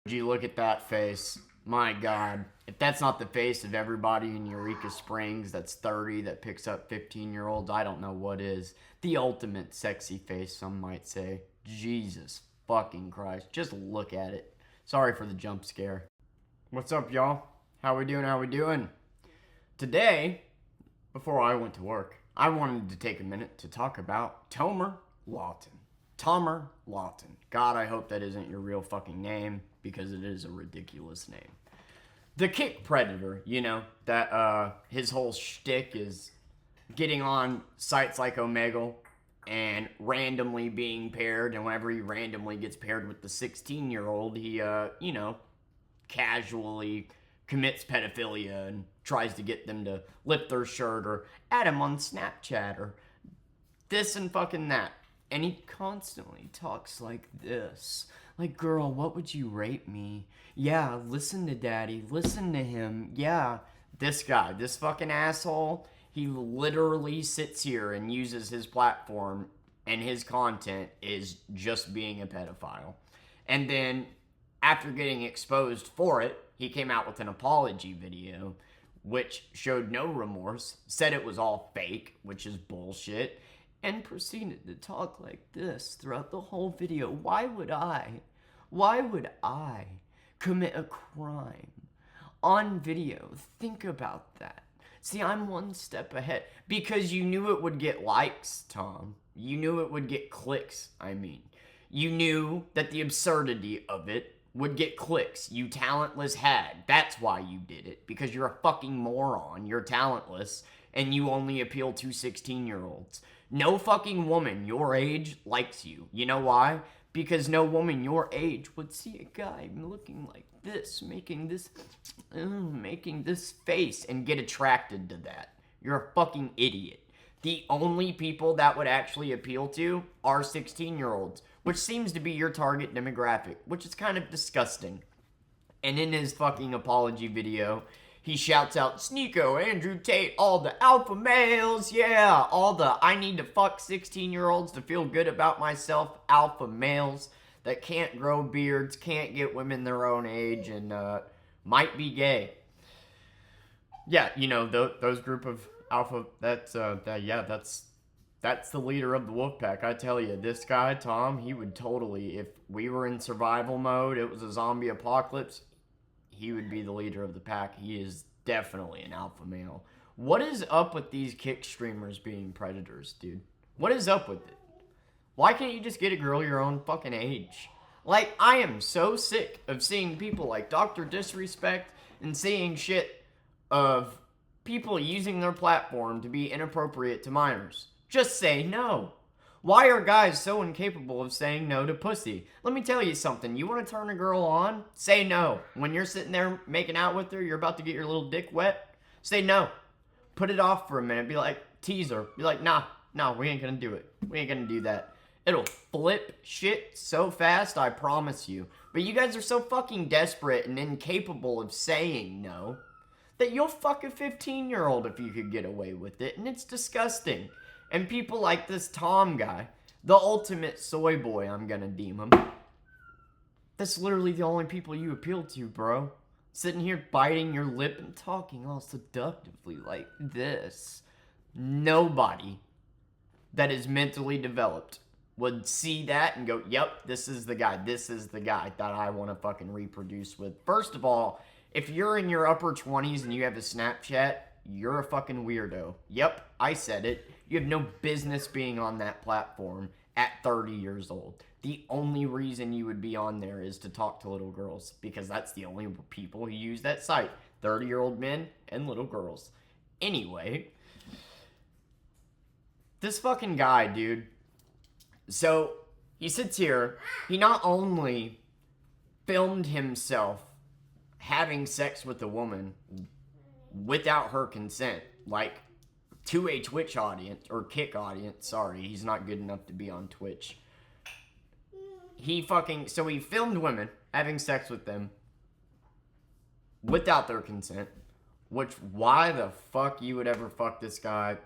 Would you look at that face? My God. If that's not the face of everybody in Eureka Springs that's 30 that picks up 15-year-olds, I don't know what is. The ultimate sexy face, some might say. Jesus fucking Christ. Just look at it. Sorry for the jump scare. What's up, y'all? How we doing? How we doing? Today, before I went to work, I wanted to take a minute to talk about Lawton. Tomer Lawton. God, I hope that isn't your real fucking name, because it is a ridiculous name. The kick predator, you know, that his whole shtick is getting on sites like Omegle and randomly being paired, and whenever he randomly gets paired with the 16-year-old, he, casually commits pedophilia and tries to get them to lift their shirt or add him on Snapchat or this and fucking that. And he constantly talks like this. Like, girl, what would you rate me? Yeah, listen to daddy. Listen to him. Yeah. This guy, this fucking asshole, he literally sits here and uses his platform and his content is just being a pedophile. And then, after getting exposed for it, he came out with an apology video, which showed no remorse, said it was all fake, which is bullshit, and proceeded to talk like this throughout the whole video. Why would I commit a crime on video? Think about that. See, I'm one step ahead. Because you knew it would get likes, Tom. You knew it would get clicks, I mean. You knew that the absurdity of it would get clicks, you talentless hag. That's why you did it. Because you're a fucking moron. You're talentless. And you only appeal to 16-year-olds. No fucking woman your age likes you. You know why? Because no woman your age would see a guy looking like this, making this face and get attracted to that. You're a fucking idiot. The only people that would actually appeal to are 16-year-olds, which seems to be your target demographic, which is kind of disgusting. And in his fucking apology video, he shouts out, Sneeko, Andrew Tate, all the alpha males, yeah, all the I need to fuck 16-year-olds to feel good about myself, alpha males that can't grow beards, can't get women their own age, and might be gay. Yeah, you know, those group of alpha, that's the leader of the wolf pack. I tell you, this guy, Tom, he would totally, if we were in survival mode, it was a zombie apocalypse, he would be the leader of the pack. He is definitely an alpha male. What is up with these kick streamers being predators, dude? What is up with it? Why can't you just get a girl your own fucking age? Like, I am so sick of seeing people like Dr. Disrespect and seeing shit of people using their platform to be inappropriate to minors. Just say no. Why are guys so incapable of saying no to pussy? Let me tell you something. You want to turn a girl on? Say no. When you're sitting there making out with her, you're about to get your little dick wet, say no. Put it off for a minute. Be like, tease her. Be like, nah, we ain't gonna do it. We ain't gonna do that. It'll flip shit so fast, I promise you. But you guys are so fucking desperate and incapable of saying no that you'll fuck a 15-year-old if you could get away with it, and it's disgusting. And people like this Tom guy, the ultimate Soyboy, I'm gonna deem him. That's literally the only people you appeal to, bro. Sitting here biting your lip and talking all seductively like this. Nobody that is mentally developed would see that and go, yep, this is the guy. This is the guy that I want to fucking reproduce with. First of all, if you're in your upper 20s and you have a Snapchat, you're a fucking weirdo. Yep, I said it. You have no business being on that platform at 30 years old. The only reason you would be on there is to talk to little girls, because that's the only people who use that site. 30-year-old men and little girls. Anyway, this fucking guy, dude. So, he sits here. He not only filmed himself having sex with a woman without her consent, like, to a Twitch audience, or Kick audience, sorry, he's not good enough to be on Twitch. He filmed women having sex with them without their consent, which, why the fuck you would ever fuck this guy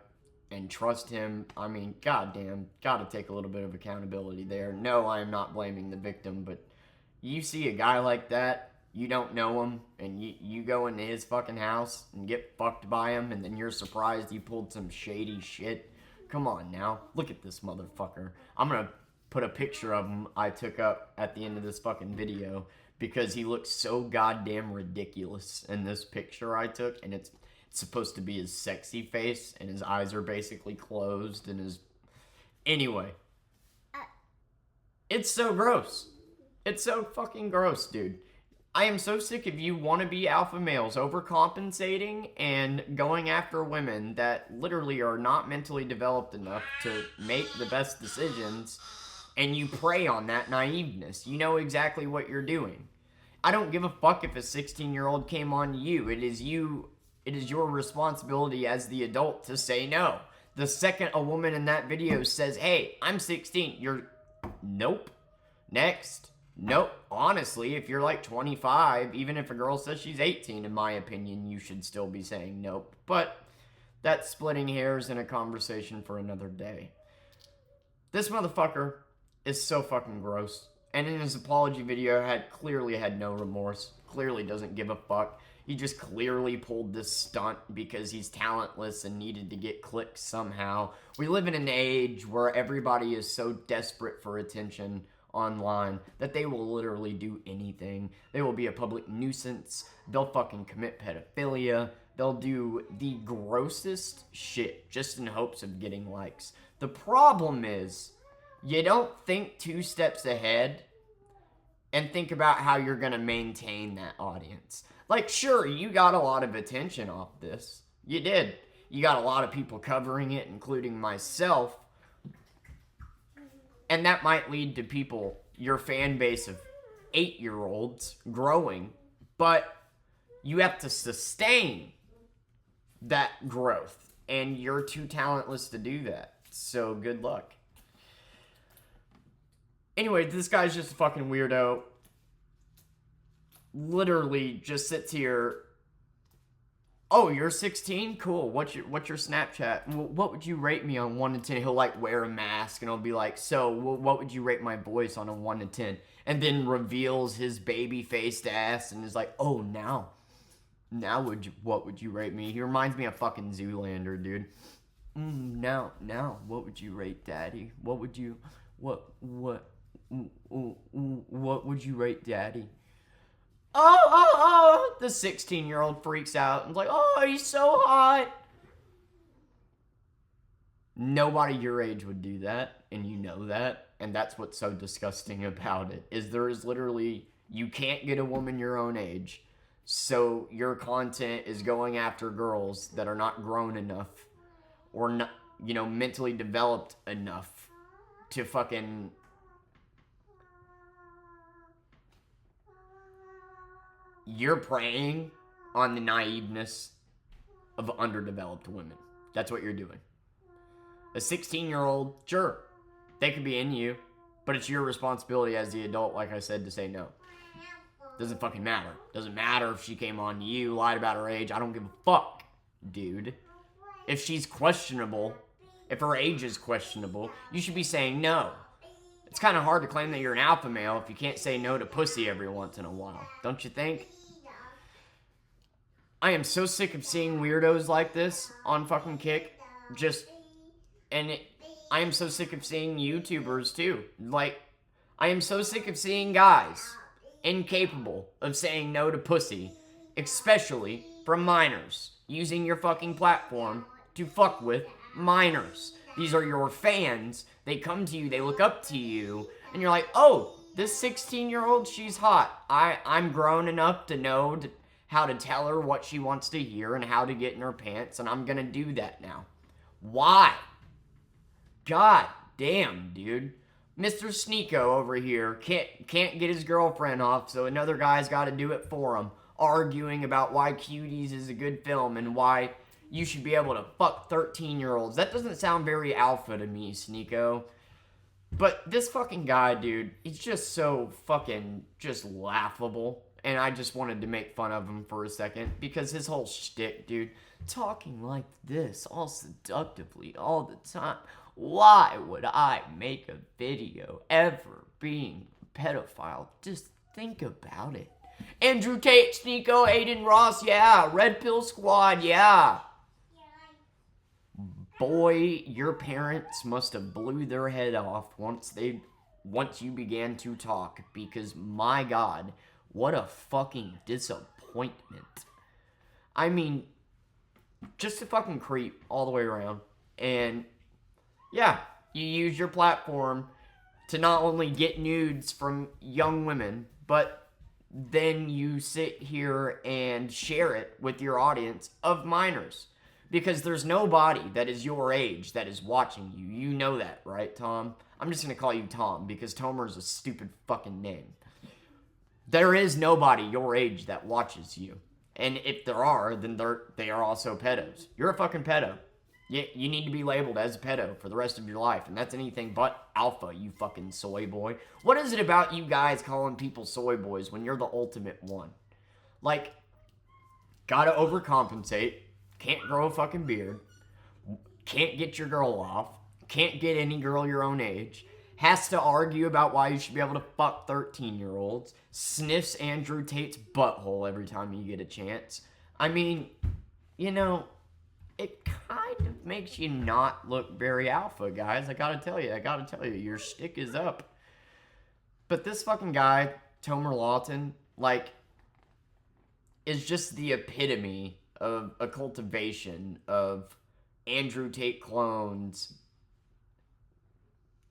and trust him? I mean, goddamn, gotta take a little bit of accountability there. No, I am not blaming the victim, but You see a guy like that, you don't know him, and you go into his fucking house and get fucked by him, and then you're surprised he pulled some shady shit. Come on now. Look at this motherfucker. I'm gonna put a picture of him I took up at the end of this fucking video because he looks so goddamn ridiculous in this picture I took, and it's supposed to be his sexy face, and his eyes are basically closed, and his... Anyway. It's so gross. It's so fucking gross, dude. I am so sick of you wannabe alpha males overcompensating and going after women that literally are not mentally developed enough to make the best decisions, and you prey on that naiveness. You know exactly what you're doing. I don't give a fuck if a 16-year-old came on you. It is your responsibility as the adult to say no. The second a woman in that video says, hey, I'm 16, you're... Nope. Next. Nope. Honestly, if you're like 25, even if a girl says she's 18, in my opinion, you should still be saying nope. But that's splitting hairs in a conversation for another day. This motherfucker is so fucking gross. And in his apology video, clearly had no remorse. Clearly doesn't give a fuck. He just clearly pulled this stunt because he's talentless and needed to get clicks somehow. We live in an age where everybody is so desperate for attention online that they will literally do anything. They will be a public nuisance. They'll fucking commit pedophilia. They'll do the grossest shit just in hopes of getting likes. The problem is, you don't think 2 steps ahead and think about how you're gonna maintain that audience. Like, sure, you got a lot of attention off this. You did. You got a lot of people covering it, including myself. And that might lead to people, your fan base of 8-year-olds, growing. But you have to sustain that growth. And you're too talentless to do that. So, good luck. Anyway, this guy's just a fucking weirdo. Literally just sits here. Oh, you're 16? Cool. What's your Snapchat? What would you rate me on 1 to 10? He'll like wear a mask and he'll be like, so what would you rate my voice on a 1 to 10? And then reveals his baby-faced ass and is like, oh, now what would you rate me? He reminds me of fucking Zoolander, dude. Now, what would you rate Daddy? What would you rate Daddy? Oh, the 16-year-old freaks out and is like, oh, he's so hot. Nobody your age would do that, and you know that, and that's what's so disgusting about it, is there is literally, you can't get a woman your own age, so your content is going after girls that are not grown enough, or not, mentally developed enough to fucking... You're preying on the naiveness of underdeveloped women. That's what you're doing. A 16-year-old, sure, they could be in you, but it's your responsibility as the adult, like I said, to say no. Doesn't fucking matter. Doesn't matter if she came on to you, lied about her age. I don't give a fuck, dude. If she's questionable, if her age is questionable, you should be saying no. It's kind of hard to claim that you're an alpha male if you can't say no to pussy every once in a while. Don't you think? I am so sick of seeing weirdos like this on fucking Kick. I am so sick of seeing YouTubers too. Like, I am so sick of seeing guys incapable of saying no to pussy, especially from minors, using your fucking platform to fuck with minors. These are your fans. They come to you, they look up to you, and you're like, oh, this 16-year-old, she's hot. I'm grown enough to know how to tell her what she wants to hear and how to get in her pants, and I'm gonna do that now. Why? God damn, dude. Mr. Sneeko over here can't get his girlfriend off, so another guy's gotta do it for him, arguing about why Cuties is a good film and why you should be able to fuck 13-year-olds. That doesn't sound very alpha to me, Sneeko. But this fucking guy, dude, he's just so fucking just laughable. And I just wanted to make fun of him for a second because his whole shtick, dude, talking like this all seductively all the time. Why would I make a video ever being a pedophile? Just Think about it. Andrew Tate, Sneeko, Aiden Ross, yeah. Red Pill Squad, yeah. Boy, your parents must have blew their head off once you began to talk, because my God, what a fucking disappointment. I mean, just a fucking creep all the way around. And yeah, you use your platform to not only get nudes from young women, but then you sit here and share it with your audience of minors. Because there's nobody that is your age that is watching you. You know that, right, Tom? I'm just going to call you Tom because Tomer is a stupid fucking name. There is nobody your age that watches you. And if there are, then they are also pedos. You're a fucking pedo. You need to be labeled as a pedo for the rest of your life. And that's anything but alpha, you fucking soy boy. What is it about you guys calling people soy boys when you're the ultimate one? Like, gotta overcompensate. Can't grow a fucking beard. Can't get your girl off. Can't get any girl your own age. Has to argue about why you should be able to fuck 13-year-olds. Sniffs Andrew Tate's butthole every time you get a chance. I mean, you know, it kind of makes you not look very alpha, guys. I gotta tell you, your shtick is up. But this fucking guy, Tomer Lawton, like, is just the epitome of a cultivation of Andrew Tate clones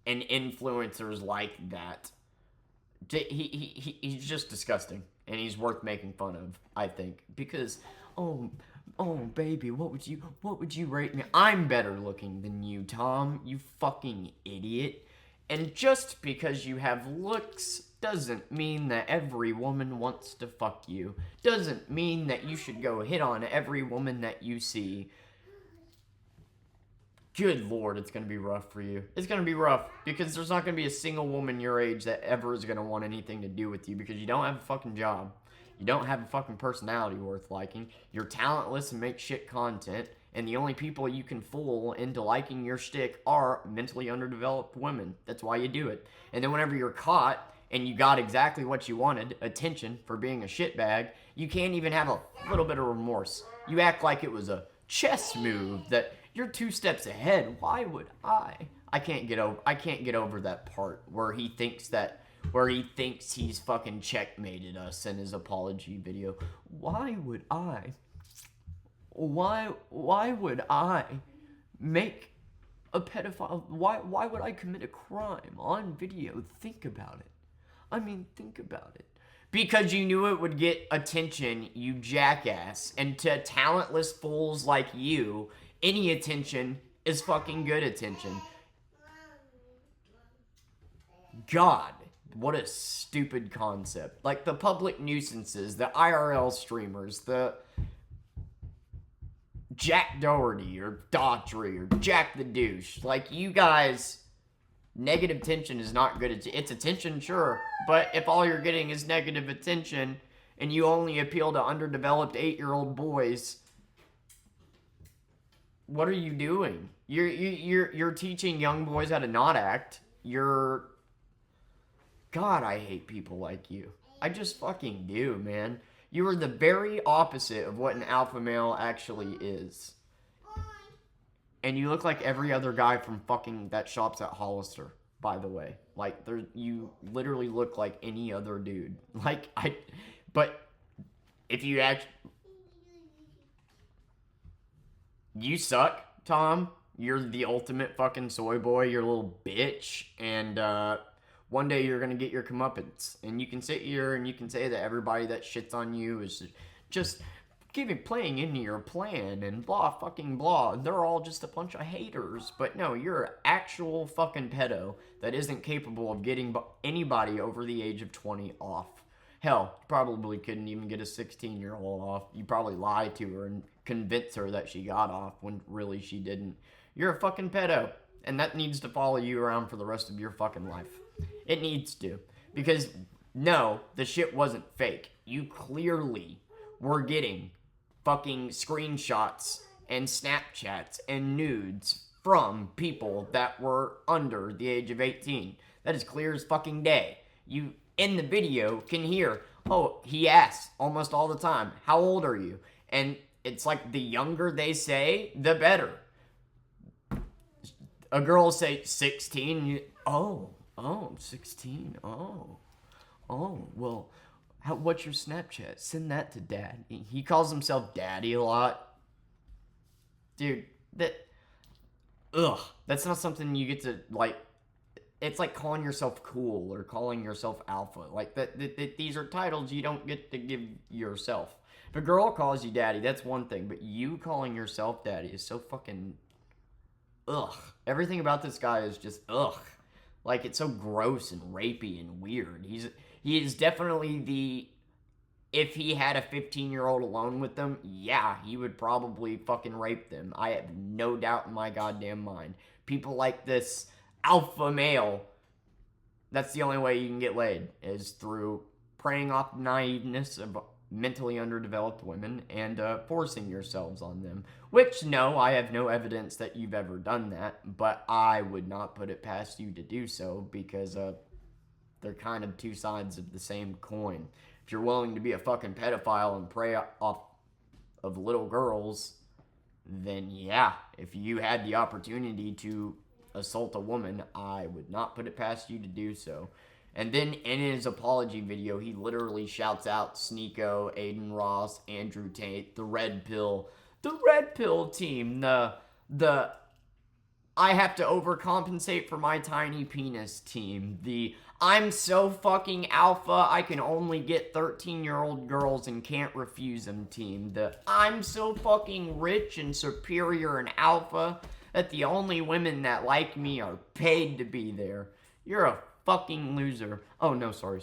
and influencers like that. He's just disgusting, and he's worth making fun of, I think, because oh baby, what would you rate me? I'm better looking than you, Tom, you fucking idiot. And just because you have looks doesn't mean that every woman wants to fuck you. Doesn't mean that you should go hit on every woman that you see. Good Lord, it's going to be rough for you. It's going to be rough because there's not going to be a single woman your age that ever is going to want anything to do with you because you don't have a fucking job. You don't have a fucking personality worth liking. You're talentless and make shit content. And the only people you can fool into liking your shtick are mentally underdeveloped women. That's why you do it. And then whenever you're caught and you got exactly what you wanted, attention for being a shitbag, you can't even have a little bit of remorse. You act like it was a chess move, that you're 2 steps ahead. Why would I? I can't get over that part where he thinks he's fucking checkmated us in his apology video. Why would I? Why would I make a pedophile? Why would I commit a crime on video? Think about it. I mean, think about it. Because you knew it would get attention, you jackass. And to talentless fools like you, any attention is fucking good attention. God, what a stupid concept. Like the public nuisances, the IRL streamers, the Jack Doherty or Daughtry or Jack the Douche. Like, you guys, negative attention is not good. It's attention, sure, but if all you're getting is negative attention and you only appeal to underdeveloped 8-year-old boys, what are you doing? You're teaching young boys how to not act. God, I hate people like you. I just fucking do, man. You are the very opposite of what an alpha male actually is. And you look like every other guy from fucking that shops at Hollister, by the way. Like, you literally look like any other dude. But if you you suck, Tom. You're the ultimate fucking soy boy. You're a little bitch. And, one day you're going to get your comeuppance. And you can sit here and you can say that everybody that shits on you is just playing into your plan and blah fucking blah. They're all just a bunch of haters. But no, you're an actual fucking pedo that isn't capable of getting anybody over the age of 20 off. Hell, you probably couldn't even get a 16-year-old off. You probably lied to her and convince her that she got off when really she didn't. You're a fucking pedo. And that needs to follow you around for the rest of your fucking life. It needs to. Because, no, the shit wasn't fake. You clearly were getting fucking screenshots and Snapchats and nudes from people that were under the age of 18. That is clear as fucking day. in the video can hear, oh, he asks almost all the time, how old are you? And it's like the younger they say, the better. A girl will say 16, you, oh, 16, oh, well, what's your Snapchat? Send that to dad. He calls himself daddy a lot. Dude, that's not something you get to, like, it's like calling yourself cool or calling yourself alpha. Like, these are titles you don't get to give yourself. If a girl calls you daddy, that's one thing, but you calling yourself daddy is so fucking, Everything about this guy is just, Like, it's so gross and rapey and weird. He is definitely if he had a 15-year-old alone with them, yeah, he would probably fucking rape them. I have no doubt in my goddamn mind. People like this alpha male, that's the only way you can get laid, is through preying off the naiveness of mentally underdeveloped women and forcing yourselves on them. Which, no, I have no evidence that you've ever done that, but I would not put it past you to do so because they're kind of two sides of the same coin. If you're willing to be a fucking pedophile and prey off of little girls, then yeah, if you had the opportunity to assault a woman, I would not put it past you to do so. And then in his apology video, he literally shouts out Sneeko, Aiden Ross, Andrew Tate, the Red Pill team, the I have to overcompensate for my tiny penis team, the I'm so fucking alpha I can only get 13-year-old girls and can't refuse them team, the I'm so fucking rich and superior and alpha that the only women that like me are paid to be there. You're a fucking loser. Oh, no, sorry.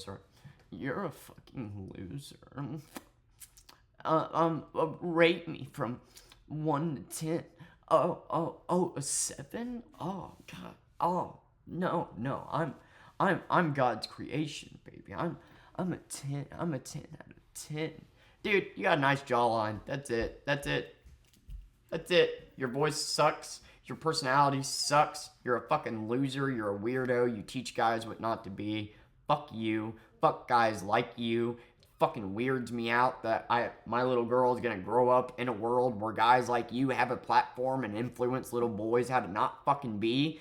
You're a fucking loser. Rate me from 1 to 10. A 7? Oh, God. Oh, no. I'm God's creation, baby. I'm a 10. I'm a 10 out of 10. Dude, you got a nice jawline. That's it. Your voice sucks. Your personality sucks. You're a fucking loser. You're a weirdo. You teach guys what not to be. Fuck you. Fuck guys like you. It fucking weirds me out that my little girl is gonna grow up in a world where guys like you have a platform and influence little boys how to not fucking be.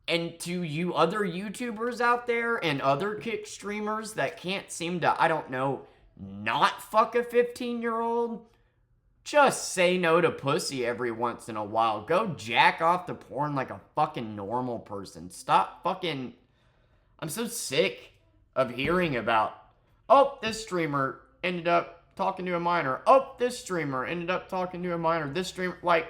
And to you other YouTubers out there and other kick streamers that can't seem to, I don't know, not fuck a 15-year-old, just say no to pussy every once in a while. Go jack off to porn like a fucking normal person. Stop fucking... I'm so sick of hearing about, oh, this streamer ended up talking to a minor. Oh, this streamer ended up talking to a minor. This streamer... Like,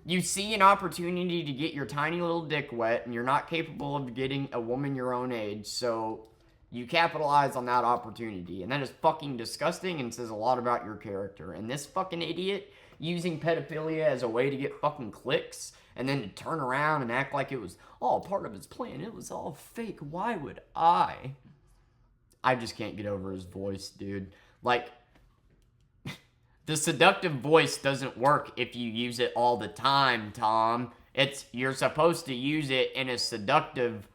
you see an opportunity to get your tiny little dick wet and you're not capable of getting a woman your own age, so you capitalize on that opportunity. And that is fucking disgusting and says a lot about your character. And this fucking idiot using pedophilia as a way to get fucking clicks and then to turn around and act like it was all part of his plan. It was all fake. Why would I? I just can't get over his voice, dude. Like, the seductive voice doesn't work if you use it all the time, Tom. You're supposed to use it in a seductive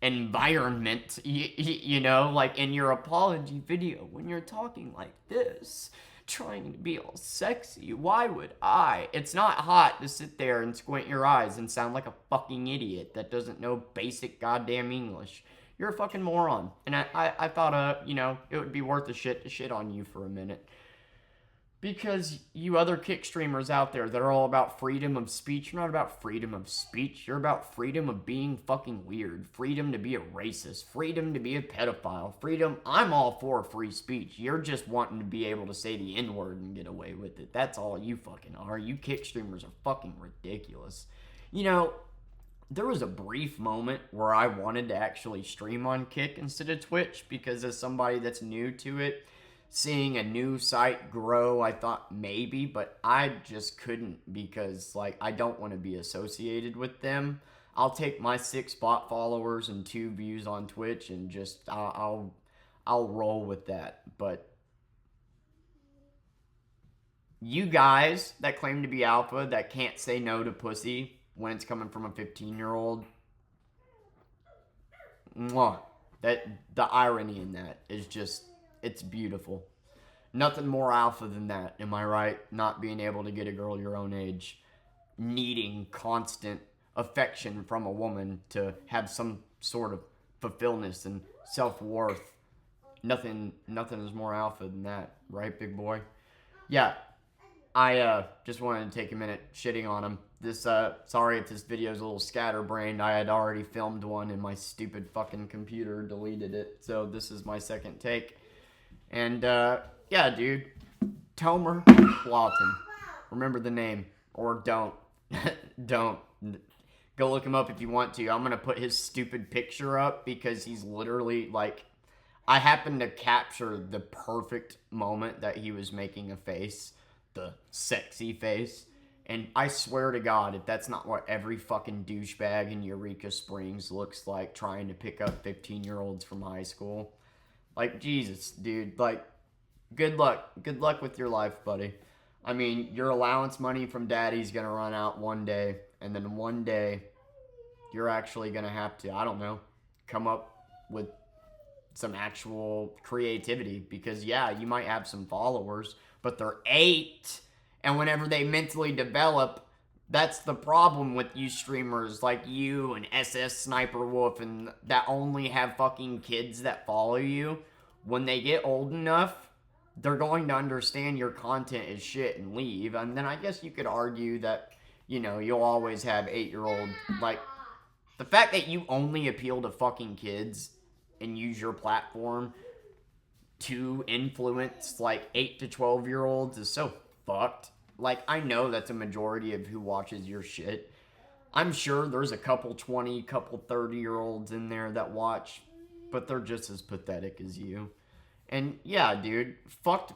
environment, you know, like in your apology video when you're talking like this, trying to be all sexy. Why would I? It's not hot to sit there and squint your eyes and sound like a fucking idiot that doesn't know basic goddamn English. You're a fucking moron. And I thought, you know, it would be worth a shit to shit on you for a minute. Because you other kick streamers out there that are all about freedom of speech, you're not about freedom of speech. You're about freedom of being fucking weird. Freedom to be a racist. Freedom to be a pedophile. Freedom, I'm all for free speech. You're just wanting to be able to say the N-word and get away with it. That's all you fucking are. You kick streamers are fucking ridiculous. You know, there was a brief moment where I wanted to actually stream on Kick instead of Twitch because as somebody that's new to it, seeing a new site grow, I thought maybe, but I just couldn't because, like, I don't want to be associated with them. I'll take my 6 bot followers and 2 views on Twitch and just, I'll roll with that. But you guys that claim to be alpha that can't say no to pussy when it's coming from a 15-year-old, mwah. That the irony in that is just, it's beautiful. Nothing more alpha than that, am I right? Not being able to get a girl your own age, needing constant affection from a woman to have some sort of fulfillment and self-worth. Nothing is more alpha than that, right, big boy? Yeah, I just wanted to take a minute shitting on him. Sorry if this video's a little scatterbrained. I had already filmed one and my stupid fucking computer deleted it. So this is my second take. And, yeah, dude. Tomer Lawton. Remember the name. Or don't. Don't. Go look him up if you want to. I'm gonna put his stupid picture up because he's literally, like... I happened to capture the perfect moment that he was making a face. The sexy face. And I swear to God, if that's not what every fucking douchebag in Eureka Springs looks like trying to pick up 15-year-olds from high school. Like, Jesus, dude. Like, good luck. Good luck with your life, buddy. I mean, your allowance money from daddy's gonna run out one day. And then one day, you're actually gonna have to, I don't know, come up with some actual creativity. Because, yeah, you might have some followers, but they're 8. And whenever they mentally develop, that's the problem with you streamers like you and SS Sniper Wolf and that only have fucking kids that follow you. When they get old enough, they're going to understand your content is shit and leave. And then I guess you could argue that, you know, you'll always have 8-year-old, like, the fact that you only appeal to fucking kids and use your platform to influence, like, 8 to 12-year-olds is so fucked. Like, I know that's a majority of who watches your shit. I'm sure there's a couple 20, couple 30-year-olds in there that watch, but they're just as pathetic as you. And yeah, dude, fucked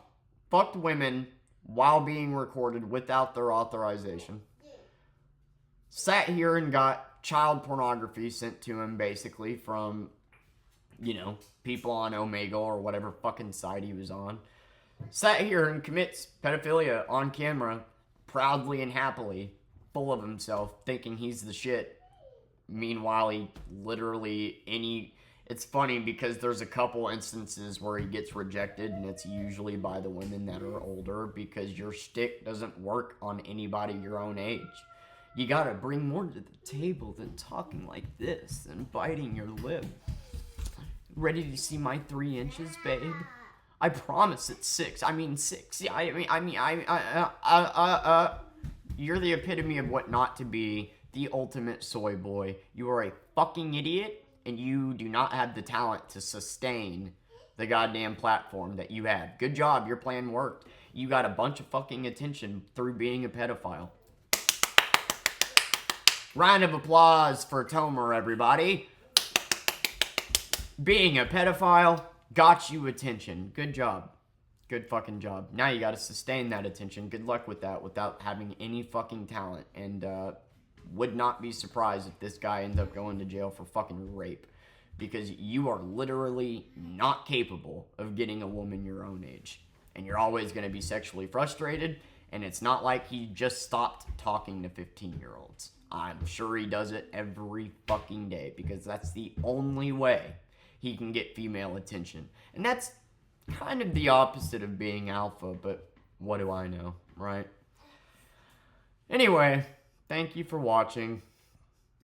women while being recorded without their authorization. Sat here and got child pornography sent to him, basically, from, you know, people on Omegle or whatever fucking site he was on. Sat here and commits pedophilia on camera, proudly and happily, full of himself, thinking he's the shit. Meanwhile, he literally it's funny because there's a couple instances where he gets rejected, and it's usually by the women that are older because your shtick doesn't work on anybody your own age. You gotta bring more to the table than talking like this and biting your lip. Ready to see my 3 inches, babe? I promise it's 6. I mean 6. Yeah, you're the epitome of what not to be, the ultimate soy boy. You are a fucking idiot, and you do not have the talent to sustain the goddamn platform that you have. Good job, your plan worked. You got a bunch of fucking attention through being a pedophile. Round of applause for Tomer, everybody. Being a pedophile got you attention. Good job. Good fucking job. Now you gotta sustain that attention. Good luck with that without having any fucking talent. And, would not be surprised if this guy ends up going to jail for fucking rape. Because you are literally not capable of getting a woman your own age. And you're always gonna be sexually frustrated. And it's not like he just stopped talking to 15-year-olds. I'm sure he does it every fucking day. Because that's the only way he can get female attention. And that's kind of the opposite of being alpha, but what do I know, right? Anyway, thank you for watching.